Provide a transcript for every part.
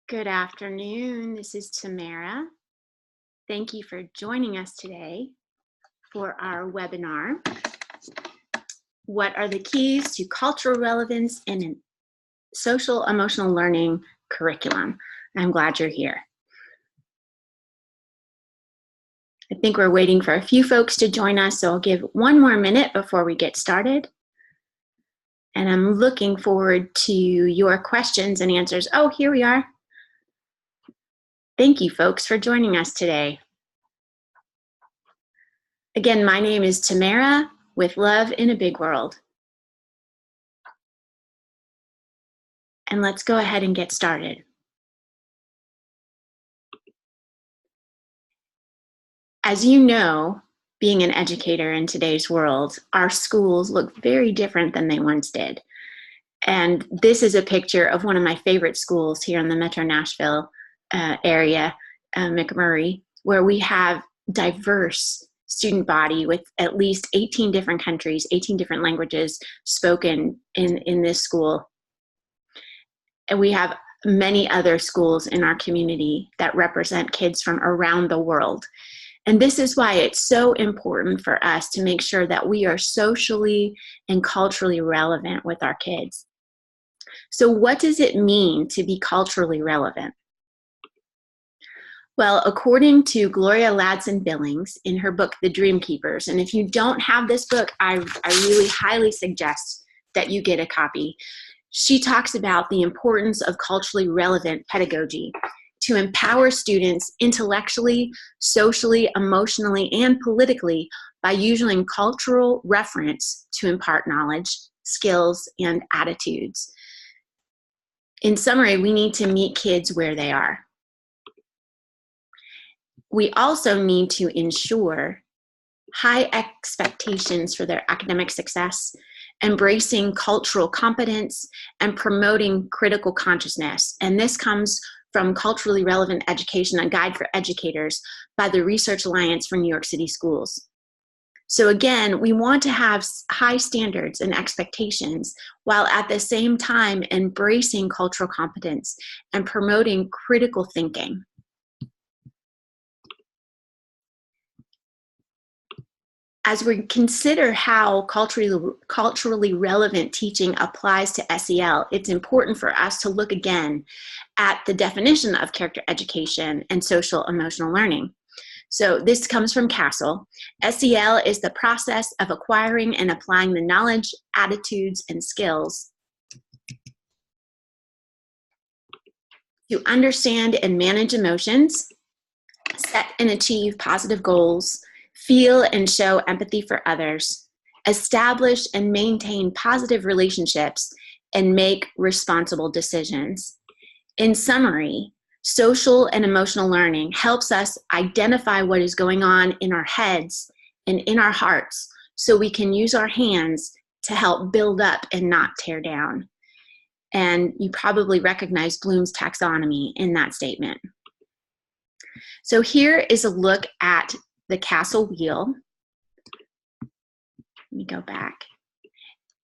Good afternoon. This is Tamara. Thank you for joining us today for our webinar. What are the keys to cultural relevance in a social emotional learning curriculum? I'm glad you're here. I think we're waiting for a few folks to join us, so I'll give one more minute before we get started. And I'm looking forward to your questions and answers. Oh, here we are. Thank you, folks, for joining us today. Again, my name is Tamara with Love in a Big World. And let's go ahead and get started. As you know, being an educator in today's world, our schools look very different than they once did. And this is a picture of one of my favorite schools here in the Metro Nashville area, McMurray, where we have diverse student body with at least 18 different countries, 18 different languages spoken in this school. And we have many other schools in our community that represent kids from around the world. And this is why it's so important for us to make sure that we are socially and culturally relevant with our kids. So what does it mean to be culturally relevant? Well, according to Gloria Ladson-Billings in her book, The Dream Keepers, and if you don't have this book, I really highly suggest that you get a copy. She talks about the importance of culturally relevant pedagogy to empower students intellectually, socially, emotionally, and politically by using cultural reference to impart knowledge, skills, and attitudes. In summary, we need to meet kids where they are. We also need to ensure high expectations for their academic success, embracing cultural competence, and promoting critical consciousness. And this comes from Culturally Relevant Education, a Guide for Educators by the Research Alliance for New York City Schools. So again, we want to have high standards and expectations while at the same time embracing cultural competence and promoting critical thinking. As we consider how culturally relevant teaching applies to SEL, it's important for us to look again at the definition of character education and social emotional learning. So this comes from Castle. SEL is the process of acquiring and applying the knowledge, attitudes, and skills to understand and manage emotions, set and achieve positive goals, feel and show empathy for others, establish and maintain positive relationships, and make responsible decisions. In summary, social and emotional learning helps us identify what is going on in our heads and in our hearts so we can use our hands to help build up and not tear down. And you probably recognize Bloom's taxonomy in that statement. So here is a look at the Castle wheel. Let me go back.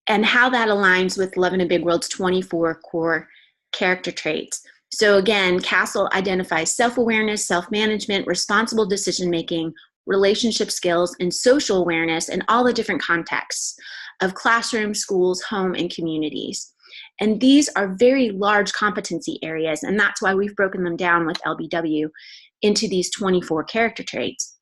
And how that aligns with Love in a Big World's 24 core character traits. So again, Castle identifies self-awareness, self-management, responsible decision-making, relationship skills, and social awareness in all the different contexts of classrooms, schools, home, and communities. And these are very large competency areas, and that's why we've broken them down with LBW into these 24 character traits.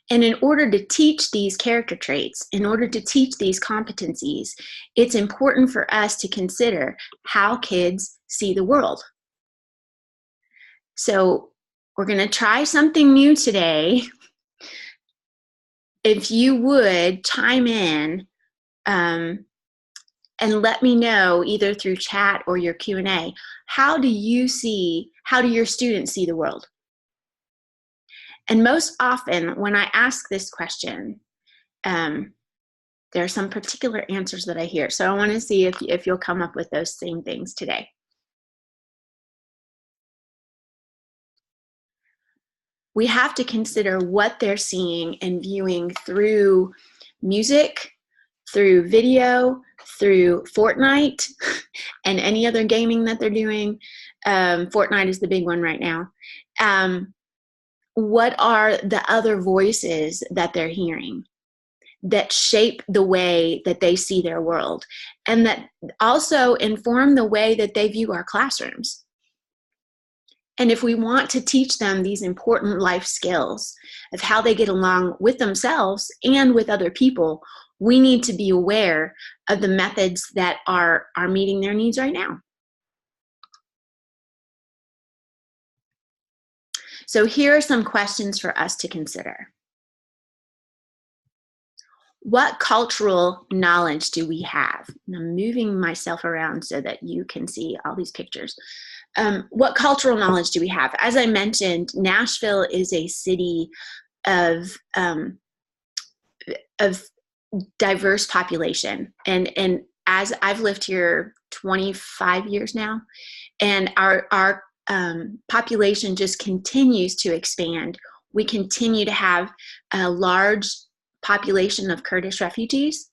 And in order to teach these character traits, in order to teach these competencies, it's important for us to consider how kids see the world. So we're going to try something new today. If you would chime in and let me know either through chat or your Q&A, how do your students see the world? And most often when I ask this question, there are some particular answers that I hear. So I want to see if you'll come up with those same things today. We have to consider what they're seeing and viewing through music, through video, through Fortnite, and any other gaming that they're doing. Fortnite is the big one right now. What are the other voices that they're hearing that shape the way that they see their world, and that also inform the way that they view our classrooms? And if we want to teach them these important life skills of how they get along with themselves and with other people, we need to be aware of the methods that are meeting their needs right now. So here are some questions for us to consider. What cultural knowledge do we have? And I'm moving myself around so that you can see all these pictures. What cultural knowledge do we have? As I mentioned, Nashville is a city of diverse population. And as I've lived here 25 years now, and our population just continues to expand. We continue to have a large population of Kurdish refugees,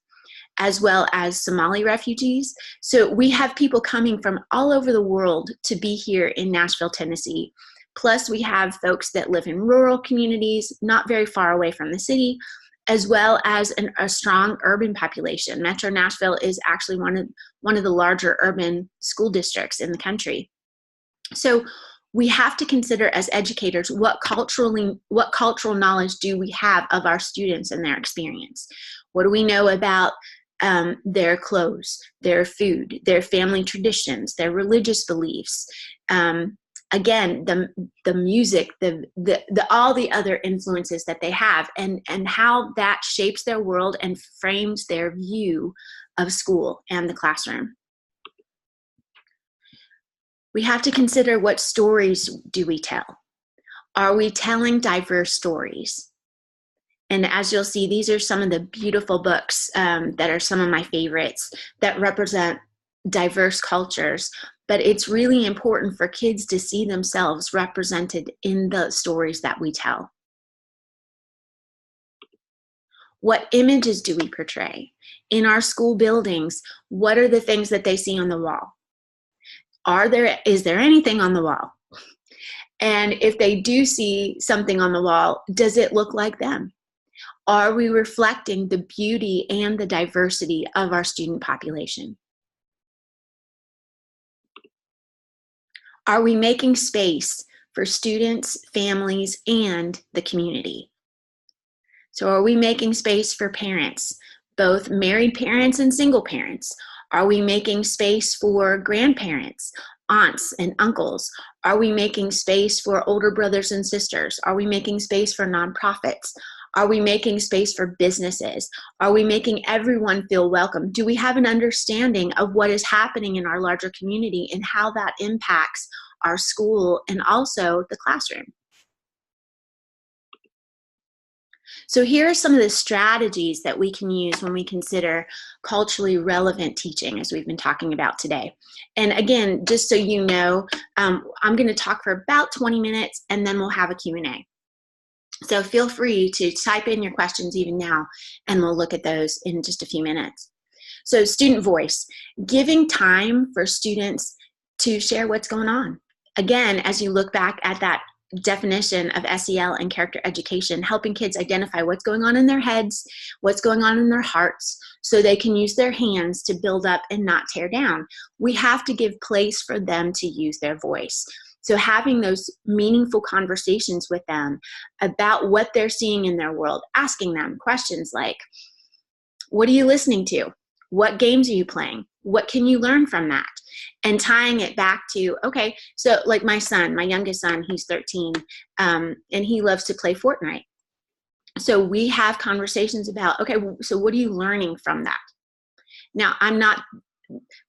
as well as Somali refugees. So we have people coming from all over the world to be here in Nashville, Tennessee. Plus we have folks that live in rural communities, not very far away from the city, as well as a strong urban population. Metro Nashville is actually one of the larger urban school districts in the country. So we have to consider as educators, what cultural knowledge do we have of our students and their experience? What do we know about their clothes, their food, their family traditions, their religious beliefs? Again, the music, all the other influences that they have, and how that shapes their world and frames their view of school and the classroom. We have to consider, what stories do we tell? Are we telling diverse stories? And as you'll see, these are some of the beautiful books that are some of my favorites that represent diverse cultures. But it's really important for kids to see themselves represented in the stories that we tell. What images do we portray? In our school buildings, what are the things that they see on the wall? Is there anything on the wall? And if they do see something on the wall, does it look like them? Are we reflecting the beauty and the diversity of our student population? Are we making space for students, families, and the community? So are we making space for parents, both married parents and single parents? Are we making space for grandparents, aunts and uncles? Are we making space for older brothers and sisters? Are we making space for nonprofits? Are we making space for businesses? Are we making everyone feel welcome? Do we have an understanding of what is happening in our larger community and how that impacts our school and also the classroom? So here are some of the strategies that we can use when we consider culturally relevant teaching, as we've been talking about today. And again, just so you know, I'm going to talk for about 20 minutes and then we'll have a Q&A. So feel free to type in your questions even now, and we'll look at those in just a few minutes. So student voice, giving time for students to share what's going on. Again, as you look back at that definition of SEL and character education, helping kids identify what's going on in their heads, what's going on in their hearts, so they can use their hands to build up and not tear down. We have to give place for them to use their voice. So having those meaningful conversations with them about what they're seeing in their world, asking them questions like, what are you listening to? What games are you playing? What can you learn from that? And tying it back to, okay, so like my son, my youngest son, he's 13, and he loves to play Fortnite. So we have conversations about, okay, so what are you learning from that? Now,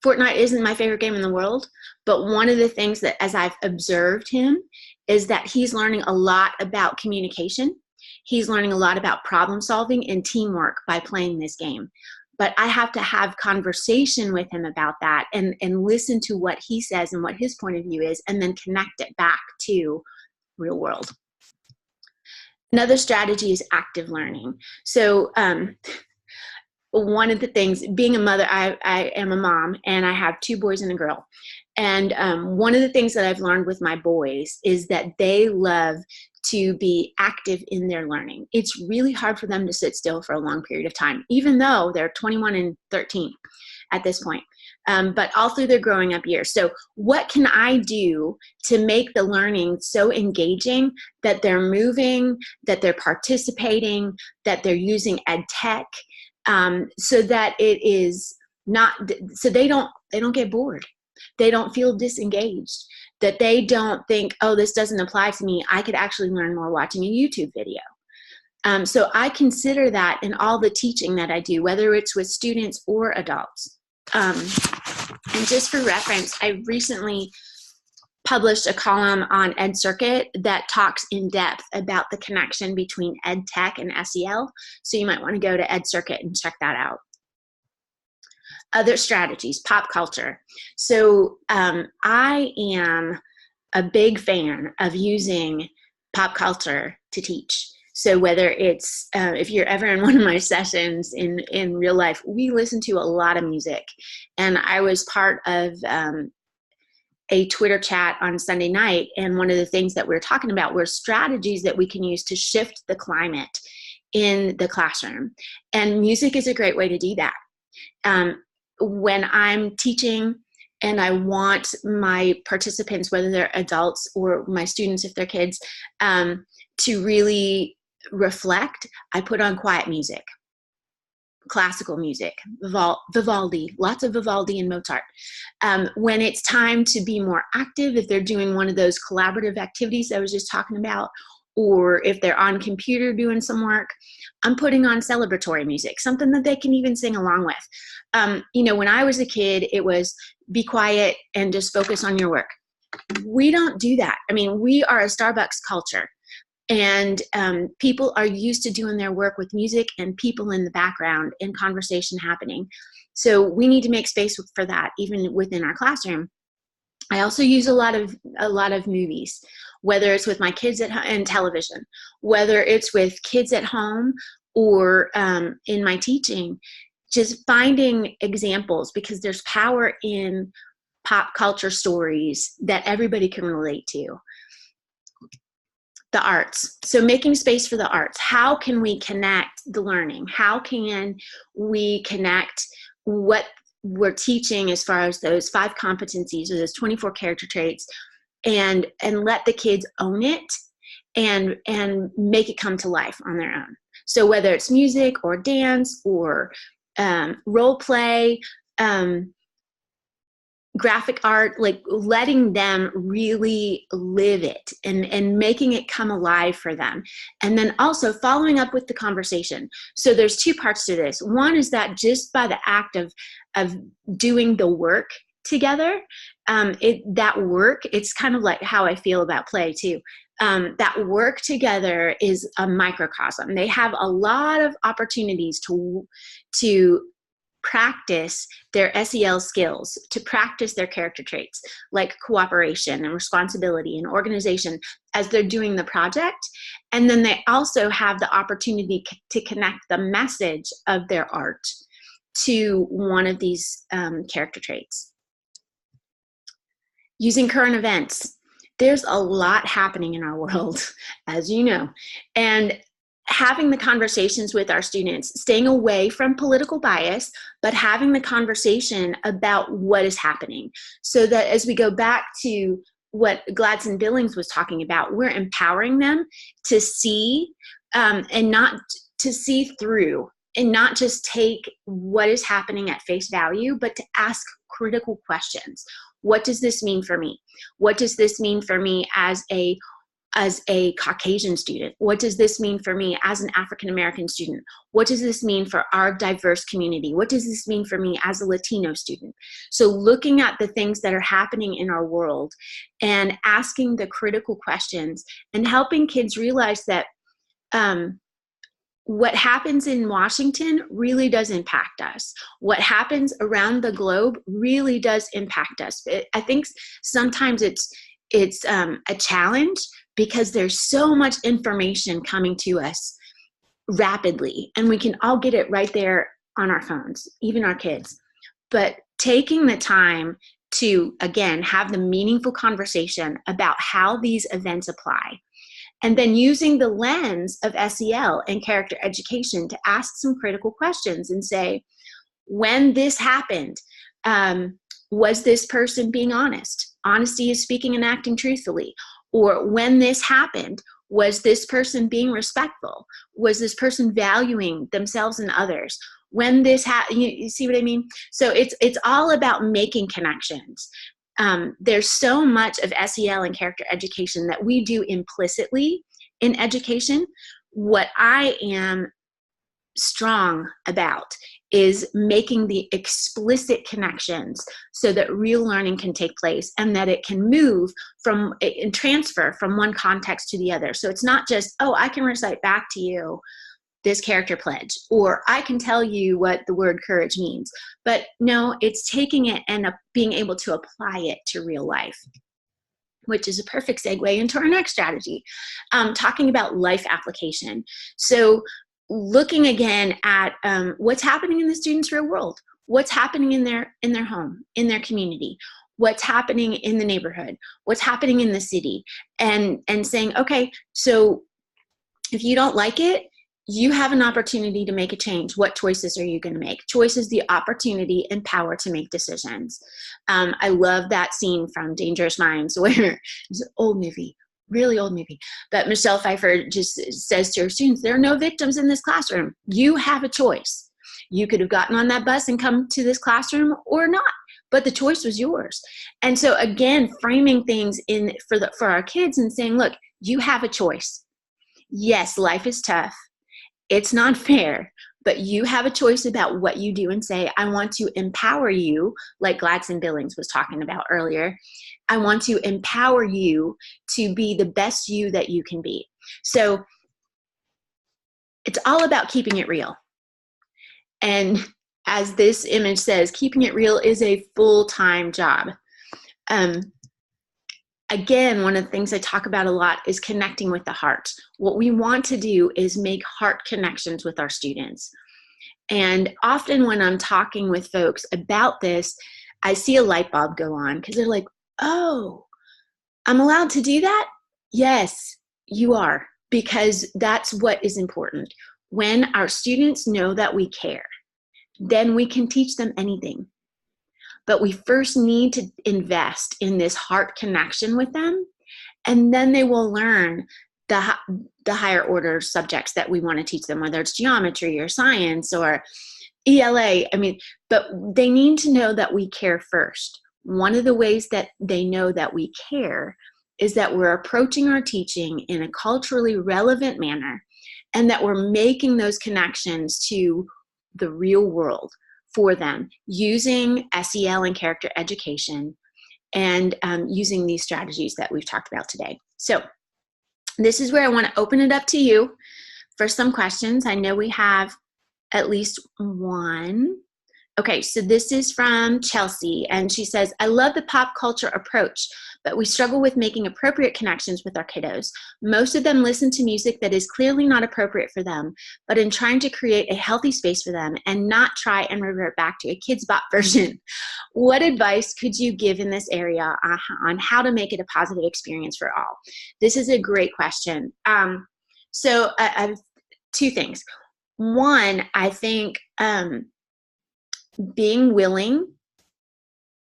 Fortnite isn't my favorite game in the world, but one of the things that, as I've observed him, is that he's learning a lot about communication. He's learning a lot about problem solving and teamwork by playing this game. But I have to have conversation with him about that and listen to what he says and what his point of view is, and then connect it back to real world. Another strategy is active learning. So one of the things, being a mother, I am a mom, and I have 2 boys and a girl. And one of the things that I've learned with my boys is that they love to be active in their learning. It's really hard for them to sit still for a long period of time, even though they're 21 and 13 at this point, but all through their growing up years. So what can I do to make the learning so engaging that they're moving, that they're participating, that they're using ed tech, so that it is not, so they don't get bored. They don't feel disengaged, that they don't think, oh, this doesn't apply to me. I could actually learn more watching a YouTube video. So I consider that in all the teaching that I do, whether it's with students or adults. And just for reference, I recently published a column on Ed Circuit that talks in depth about the connection between ed tech and SEL. So you might want to go to Ed Circuit and check that out. Other strategies, pop culture. So I am a big fan of using pop culture to teach. So whether it's, if you're ever in one of my sessions in real life, we listen to a lot of music. And I was part of a Twitter chat on Sunday night, and one of the things that we were talking about were strategies that we can use to shift the climate in the classroom. And music is a great way to do that. When I'm teaching and I want my participants, whether they're adults or my students if they're kids, to really reflect, I put on quiet music, classical music, Vivaldi, lots of Vivaldi and Mozart. When it's time to be more active, if they're doing one of those collaborative activities I was just talking about, or if they're on computer doing some work, I'm putting on celebratory music, something that they can even sing along with. When I was a kid, it was be quiet and just focus on your work. We don't do that. I mean, we are a Starbucks culture, and people are used to doing their work with music and people in the background and conversation happening. So we need to make space for that, even within our classroom. I also use a lot of movies, whether it's with my kids and television, whether it's with kids at home or in my teaching, just finding examples, because there's power in pop culture stories that everybody can relate to. The arts. So making space for the arts. How can we connect the learning? How can we connect what we're teaching as far as those 5 competencies or those 24 character traits, and let the kids own it and make it come to life on their own. So whether it's music or dance or role play, graphic art, like letting them really live it and making it come alive for them. And then also following up with the conversation. So there's 2 parts to this. One is that just by the act of doing the work together, that work, it's kind of like how I feel about play too. That work together is a microcosm. They have a lot of opportunities to practice their SEL skills, to practice their character traits like cooperation and responsibility and organization as they're doing the project. And then they also have the opportunity to connect the message of their art to one of these character traits. Using current events. There's a lot happening in our world, as you know, and having the conversations with our students, staying away from political bias, but having the conversation about what is happening, so that as we go back to what Gladson Billings was talking about, we're empowering them to see and not to see through, and not just take what is happening at face value, but to ask critical questions. What does this mean for me? What does this mean for me as a Caucasian student? What does this mean for me as an African-American student? What does this mean for our diverse community? What does this mean for me as a Latino student? So looking at the things that are happening in our world and asking the critical questions and helping kids realize that what happens in Washington really does impact us. What happens around the globe really does impact us. I think sometimes it's a challenge because there's so much information coming to us rapidly, and we can all get it right there on our phones, even our kids. But taking the time to, again, have the meaningful conversation about how these events apply, and then using the lens of SEL and character education to ask some critical questions and say, when this happened, was this person being honest? Honesty is speaking and acting truthfully. Or when this happened, was this person being respectful? Was this person valuing themselves and others? When this you see what I mean? So it's all about making connections. There's so much of SEL and character education that we do implicitly in education. What I am strong about is making the explicit connections so that real learning can take place and that it can move from and transfer from one context to the other. So it's not just, oh, I can recite back to you this character pledge, or I can tell you what the word courage means. But no, it's taking it and being able to apply it to real life, which is a perfect segue into our next strategy, talking about life application. So looking again at what's happening in the students' real world, what's happening in their home, in their community, what's happening in the neighborhood, what's happening in the city, and saying, okay, so if you don't like it, you have an opportunity to make a change. What choices are you going to make? Choice is the opportunity and power to make decisions. I love that scene from Dangerous Minds where it's an old movie, really old movie, but Michelle Pfeiffer just says to her students, there are no victims in this classroom. You have a choice. You could have gotten on that bus and come to this classroom or not, but the choice was yours. And so again, framing things for our kids and saying, look, you have a choice. Yes, life is tough. It's not fair, but you have a choice about what you do and say. I want to empower you, like Gladson Billings was talking about earlier. I want to empower you to be the best you that you can be. So it's all about keeping it real. And as this image says, keeping it real is a full-time job. Again, one of the things I talk about a lot is connecting with the heart. What we want to do is make heart connections with our students. And often when I'm talking with folks about this, I see a light bulb go on because they're like, oh, I'm allowed to do that? Yes, you are, because that's what is important. When our students know that we care, then we can teach them anything. But we first need to invest in this heart connection with them, and then they will learn the higher order subjects that we want to teach them, whether it's geometry or science or ELA. I mean, but they need to know that we care first. One of the ways that they know that we care is that we're approaching our teaching in a culturally relevant manner, and that we're making those connections to the real world for them using SEL and character education and using these strategies that we've talked about today. So this is where I want to open it up to you for some questions. I know we have at least one. Okay, so this is from Chelsea, and she says, I love the pop culture approach, but we struggle with making appropriate connections with our kiddos. Most of them listen to music that is clearly not appropriate for them, but in trying to create a healthy space for them and not try and revert back to a Kids Bop version, what advice could you give in this area on how to make it a positive experience for all? This is a great question. So I have two things. One, I think being willing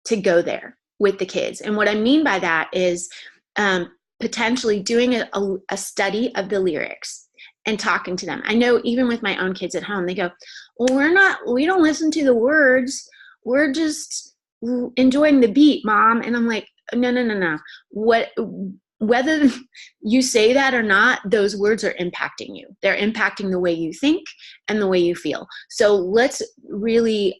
to go there with the kids. And what I mean by that is potentially doing a study of the lyrics and talking to them. I know even with my own kids at home, they go, well, we don't listen to the words. We're just enjoying the beat, Mom. And I'm like, no. Whether you say that or not, those words are impacting you. They're impacting the way you think and the way you feel. So let's really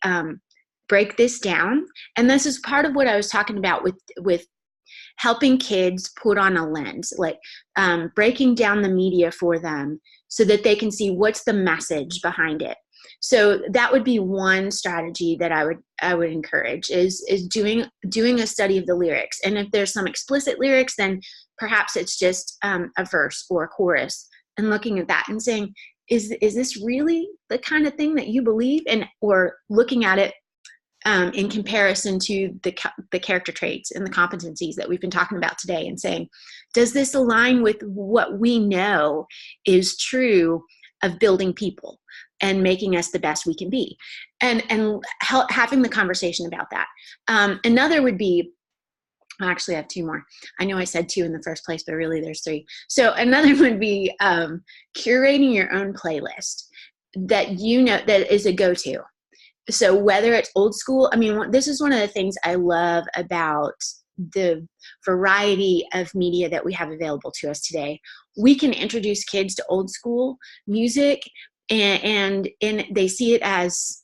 break this down. And this is part of what I was talking about with helping kids put on a lens, like breaking down the media for them so that they can see what's the message behind it. So that would be one strategy that I would encourage is doing a study of the lyrics. And if there's some explicit lyrics, then perhaps it's just a verse or a chorus, and looking at that and saying, is this really the kind of thing that you believe in? Or looking at it in comparison to the character traits and the competencies that we've been talking about today, and saying, does this align with what we know is true of building people and making us the best we can be? And having the conversation about that. Another would be, actually, I have two more. I know I said two in the first place, but really there's three. So another would be curating your own playlist that you know that is a go-to. So whether it's old school, I mean, this is one of the things I love about the variety of media that we have available to us today. We can introduce kids to old school music, and they see it as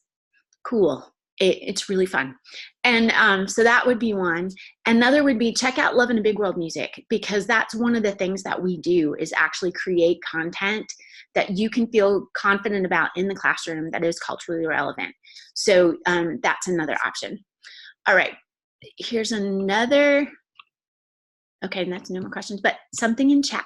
cool. It's really fun. And so that would be one. Another would be check out Love in a Big World music, because that's one of the things that we do, is actually create content that you can feel confident about in the classroom that is culturally relevant. So that's another option. All right, here's another. Okay, that's no more questions, but something in chat.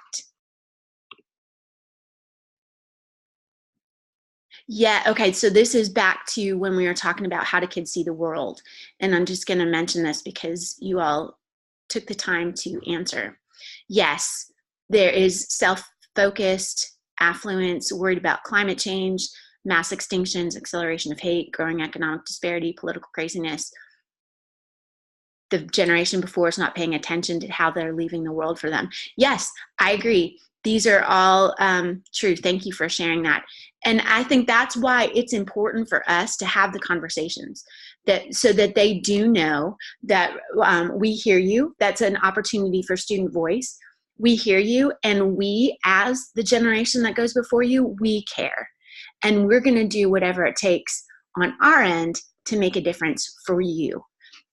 Yeah, okay, so this is back to when we were talking about how do kids see the world. And I'm just going to mention this because you all took the time to answer. Yes, there is self-focused affluence, worried about climate change, mass extinctions, acceleration of hate, growing economic disparity, political craziness. The generation before is not paying attention to how they're leaving the world for them. Yes, I agree. These are all true. Thank you for sharing that. And I think that's why it's important for us to have the conversations, so that they do know that we hear you. That's an opportunity for student voice. We hear you, and we, as the generation that goes before you, we care. And we're going to do whatever it takes on our end to make a difference for you.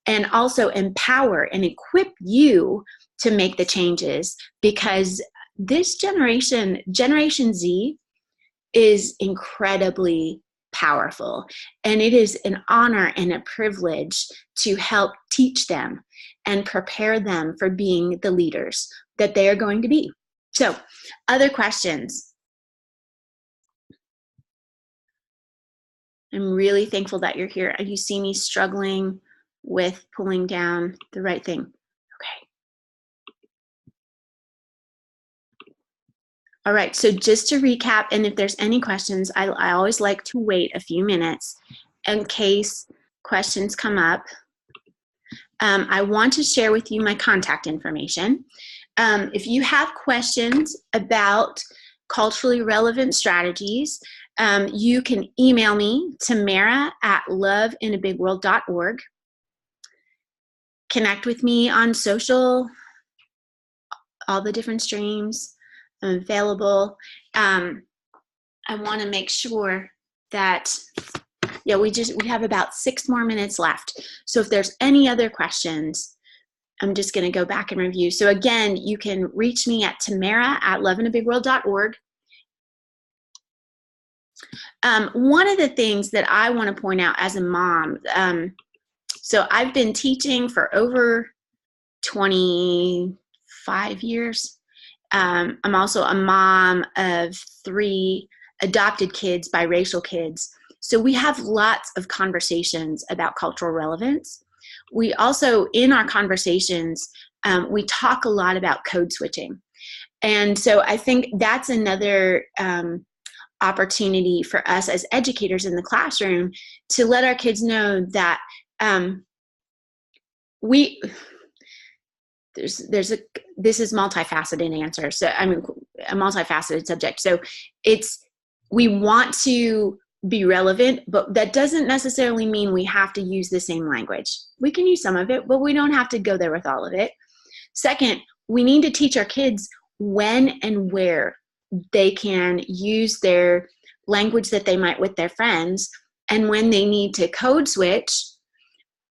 And also empower and equip you to make the changes, because this generation, Generation Z, is incredibly powerful. And it is an honor and a privilege to help teach them and prepare them for being the leaders that they are going to be. So, other questions? I'm really thankful that you're here. You see me struggling with pulling down the right thing. Okay. All right, so just to recap, and if there's any questions, I always like to wait a few minutes in case questions come up. I want to share with you my contact information. If you have questions about culturally relevant strategies, you can email me, tamara@loveinabigworld.org. Connect with me on social, all the different streams. I'm available. I want to make sure that, yeah, we have about 6 more minutes left. So if there's any other questions, I'm just going to go back and review. So again, you can reach me at tamara@loveinabigworld.org. One of the things that I want to point out as a mom, so I've been teaching for over 25 years. I'm also a mom of 3 adopted kids, biracial kids. So we have lots of conversations about cultural relevance. We also, in our conversations, we talk a lot about code switching. And so I think that's another opportunity for us as educators in the classroom to let our kids know that this is multifaceted answer. So I mean, a multifaceted subject. So we want to be relevant, but that doesn't necessarily mean we have to use the same language. We can use some of it, but we don't have to go there with all of it. Second, we need to teach our kids when and where they can use their language that they might with their friends, and when they need to code switch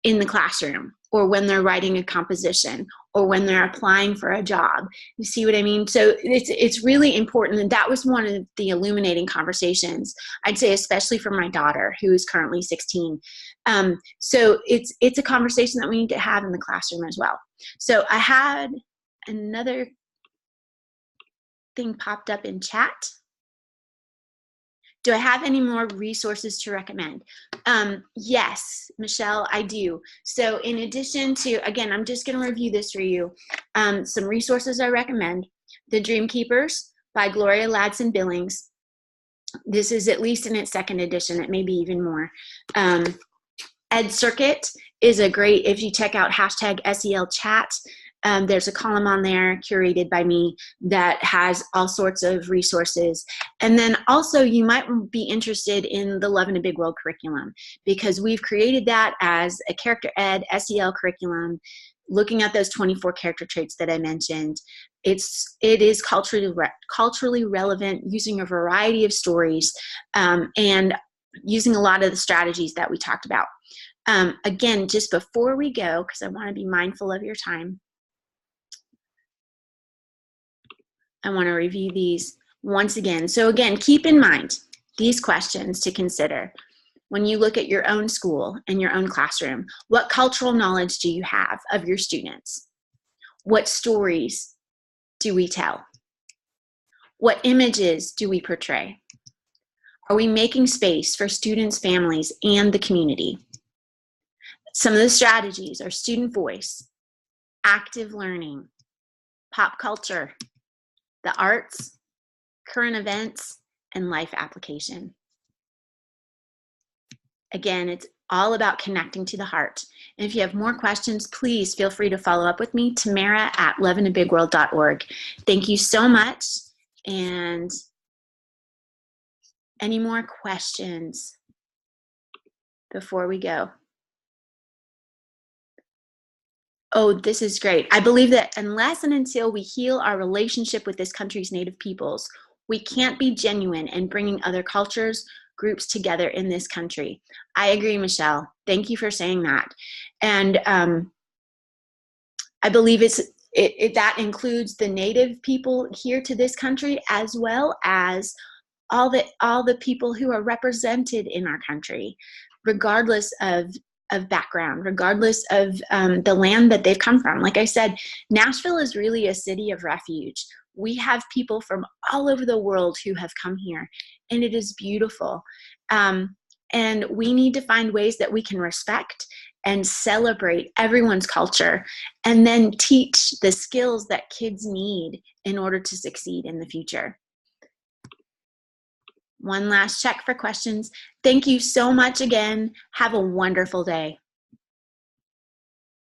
in the classroom, or when they're writing a composition, or when they're applying for a job. You see what I mean? So it's really important. And that was one of the illuminating conversations, I'd say, especially for my daughter, who is currently 16. So it's a conversation that we need to have in the classroom as well. So I had another thing popped up in chat. Do I have any more resources to recommend? Yes, Michelle, I do. So in addition to, again, I'm just going to review this for you. Some resources I recommend. The Dream Keepers by Gloria Ladson Billings. This is at least in its second edition. It may be even more. Ed Circuit is a great, if you check out hashtag SEL chat, there's a column on there curated by me that has all sorts of resources. And then also you might be interested in the Love in a Big World curriculum, because we've created that as a character ed SEL curriculum, looking at those 24 character traits that I mentioned. It is culturally relevant, using a variety of stories, and using a lot of the strategies that we talked about. Again, just before we go, because I want to be mindful of your time, I want to review these once again. So again, keep in mind these questions to consider when you look at your own school and your own classroom. What cultural knowledge do you have of your students? What stories do we tell? What images do we portray? Are we making space for students, families, and the community? Some of the strategies are student voice, active learning, pop culture, the arts, current events, and life application. Again, it's all about connecting to the heart. And if you have more questions, please feel free to follow up with me, Tamara at loveinaBigWorld.org. Thank you so much. And any more questions before we go? Oh, this is great. I believe that unless and until we heal our relationship with this country's native peoples, we can't be genuine in bringing other cultures, groups together in this country. I agree, Michelle. Thank you for saying that. And I believe that includes the native people here to this country, as well as all the people who are represented in our country, regardless of background, regardless of the land that they've come from. Like I said, Nashville is really a city of refuge. We have people from all over the world who have come here, and it is beautiful. And we need to find ways that we can respect and celebrate everyone's culture, and then teach the skills that kids need in order to succeed in the future. One last check for questions. Thank you so much again. Have a wonderful day.